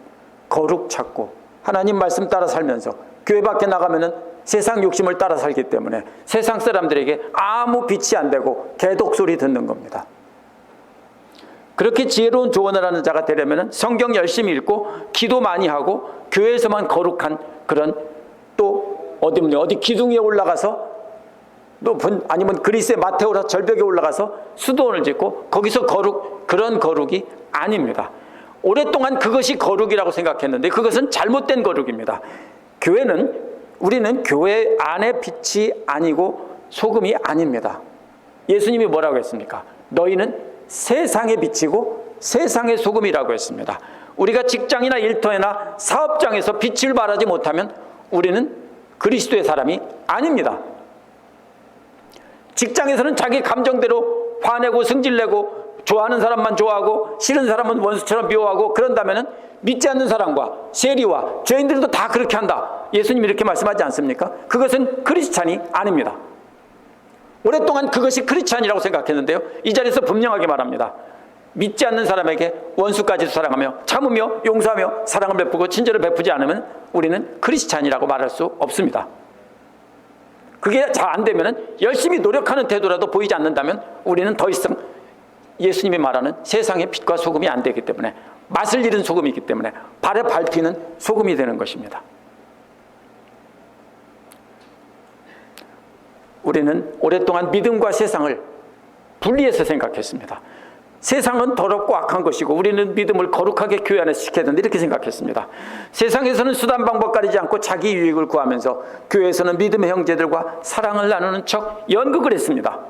거룩 찾고 하나님 말씀 따라 살면서 교회 밖에 나가면은 세상 욕심을 따라 살기 때문에 세상 사람들에게 아무 빛이 안 되고 개독소리 듣는 겁니다. 그렇게 지혜로운 조언을 하는 자가 되려면 성경 열심히 읽고 기도 많이 하고 교회에서만 거룩한 그런 또 어디 기둥 위에 올라가서 아니면 그리스의 마테오라 절벽에 올라가서 수도원을 짓고 거기서 그런 거룩이 아닙니다. 오랫동안 그것이 거룩이라고 생각했는데 그것은 잘못된 거룩입니다. 우리는 교회 안의 빛이 아니고 소금이 아닙니다. 예수님이 뭐라고 했습니까? 너희는 세상의 빛이고 세상의 소금이라고 했습니다. 우리가 직장이나 일터나 사업장에서 빛을 발하지 못하면 우리는 그리스도의 사람이 아닙니다. 직장에서는 자기 감정대로 화내고 승질내고 좋아하는 사람만 좋아하고 싫은 사람은 원수처럼 미워하고 그런다면 믿지 않는 사람과 세리와 죄인들도 다 그렇게 한다. 예수님이 이렇게 말씀하지 않습니까? 그것은 크리스찬이 아닙니다. 오랫동안 그것이 크리스찬이라고 생각했는데요. 이 자리에서 분명하게 말합니다. 믿지 않는 사람에게 원수까지도 사랑하며 참으며 용서하며 사랑을 베푸고 친절을 베푸지 않으면 우리는 크리스찬이라고 말할 수 없습니다. 그게 잘 안 되면 열심히 노력하는 태도라도 보이지 않는다면 우리는 더 이상 예수님이 말하는 세상의 빛과 소금이 안 되기 때문에 맛을 잃은 소금이기 때문에 발에 밟히는 소금이 되는 것입니다. 우리는 오랫동안 믿음과 세상을 분리해서 생각했습니다. 세상은 더럽고 악한 것이고 우리는 믿음을 거룩하게 교회 안에서 지켜야 된다 이렇게 생각했습니다. 세상에서는 수단 방법 가리지 않고 자기 유익을 구하면서 교회에서는 믿음의 형제들과 사랑을 나누는 척 연극을 했습니다.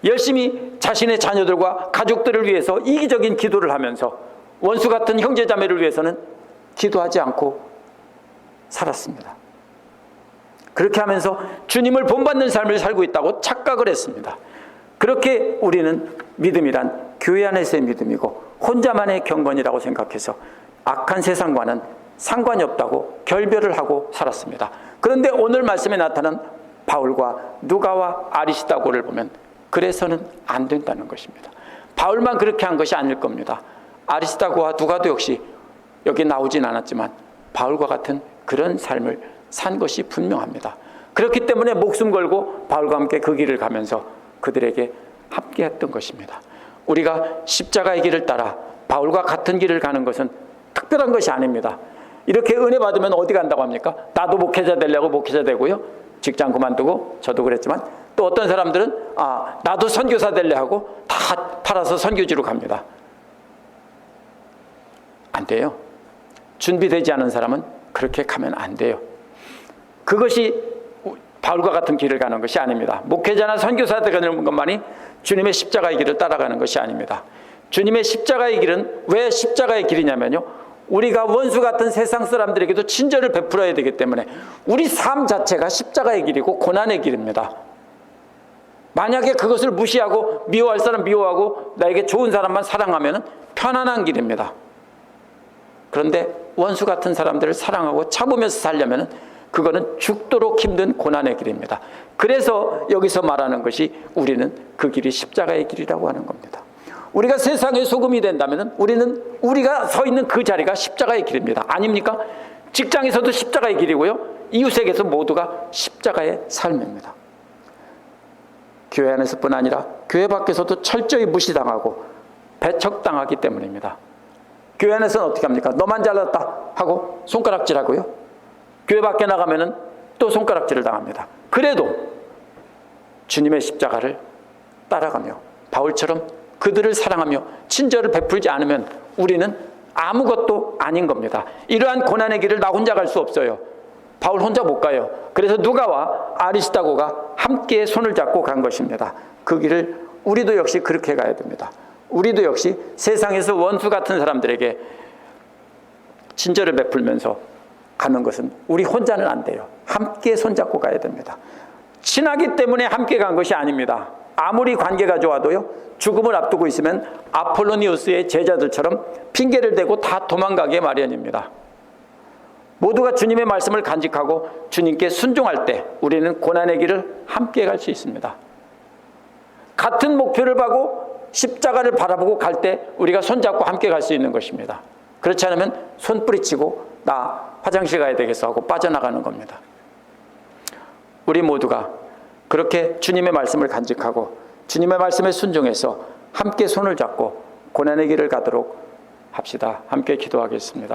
열심히 자신의 자녀들과 가족들을 위해서 이기적인 기도를 하면서 원수 같은 형제자매를 위해서는 기도하지 않고 살았습니다. 그렇게 하면서 주님을 본받는 삶을 살고 있다고 착각을 했습니다. 그렇게 우리는 믿음이란 교회 안에서의 믿음이고 혼자만의 경건이라고 생각해서 악한 세상과는 상관이 없다고 결별을 하고 살았습니다. 그런데 오늘 말씀에 나타난 바울과 누가와 아리스다고를 보면 그래서는 안 된다는 것입니다. 바울만 그렇게 한 것이 아닐 겁니다. 아리스다고와 누가도 역시 여기 나오진 않았지만 바울과 같은 그런 삶을 산 것이 분명합니다. 그렇기 때문에 목숨 걸고 바울과 함께 그 길을 가면서 그들에게 함께 했던 것입니다. 우리가 십자가의 길을 따라 바울과 같은 길을 가는 것은 특별한 것이 아닙니다. 이렇게 은혜 받으면 어디 간다고 합니까? 나도 목회자 되려고 목회자 되고요. 직장 그만두고 저도 그랬지만 또 어떤 사람들은 나도 선교사 되려 하고 다 팔아서 선교지로 갑니다. 안 돼요. 준비되지 않은 사람은 그렇게 가면 안 돼요. 그것이 바울과 같은 길을 가는 것이 아닙니다. 목회자나 선교사 되는 것만이 주님의 십자가의 길을 따라가는 것이 아닙니다. 주님의 십자가의 길은 왜 십자가의 길이냐면요, 우리가 원수 같은 세상 사람들에게도 친절을 베풀어야 되기 때문에 우리 삶 자체가 십자가의 길이고 고난의 길입니다. 만약에 그것을 무시하고 미워할 사람 미워하고 나에게 좋은 사람만 사랑하면 편안한 길입니다. 그런데 원수 같은 사람들을 사랑하고 참으면서 살려면 그거는 죽도록 힘든 고난의 길입니다. 그래서 여기서 말하는 것이 우리는 그 길이 십자가의 길이라고 하는 겁니다. 우리가 세상의 소금이 된다면 우리가 서 있는 그 자리가 십자가의 길입니다. 아닙니까? 직장에서도 십자가의 길이고요. 이웃에게서 모두가 십자가의 삶입니다. 교회 안에서뿐 아니라 교회 밖에서도 철저히 무시당하고 배척당하기 때문입니다. 교회 안에서는 어떻게 합니까? 너만 잘났다 하고 손가락질하고요. 교회 밖에 나가면은 또 손가락질을 당합니다. 그래도 주님의 십자가를 따라가며 바울처럼 그들을 사랑하며 친절을 베풀지 않으면 우리는 아무것도 아닌 겁니다. 이러한 고난의 길을 나 혼자 갈 수 없어요. 바울 혼자 못 가요. 그래서 누가와 아리스다고가 함께 손을 잡고 간 것입니다. 그 길을 우리도 역시 그렇게 가야 됩니다. 우리도 역시 세상에서 원수 같은 사람들에게 친절을 베풀면서 가는 것은 우리 혼자는 안 돼요. 함께 손잡고 가야 됩니다. 친하기 때문에 함께 간 것이 아닙니다. 아무리 관계가 좋아도요, 죽음을 앞두고 있으면 아폴로니우스의 제자들처럼 핑계를 대고 다 도망가게 마련입니다. 모두가 주님의 말씀을 간직하고 주님께 순종할 때 우리는 고난의 길을 함께 갈 수 있습니다. 같은 목표를 보고 십자가를 바라보고 갈 때 우리가 손잡고 함께 갈 수 있는 것입니다. 그렇지 않으면 손 뿌리치고 나 화장실 가야 되겠어 하고 빠져나가는 겁니다. 우리 모두가 그렇게 주님의 말씀을 간직하고 주님의 말씀에 순종해서 함께 손을 잡고 고난의 길을 가도록 합시다. 함께 기도하겠습니다.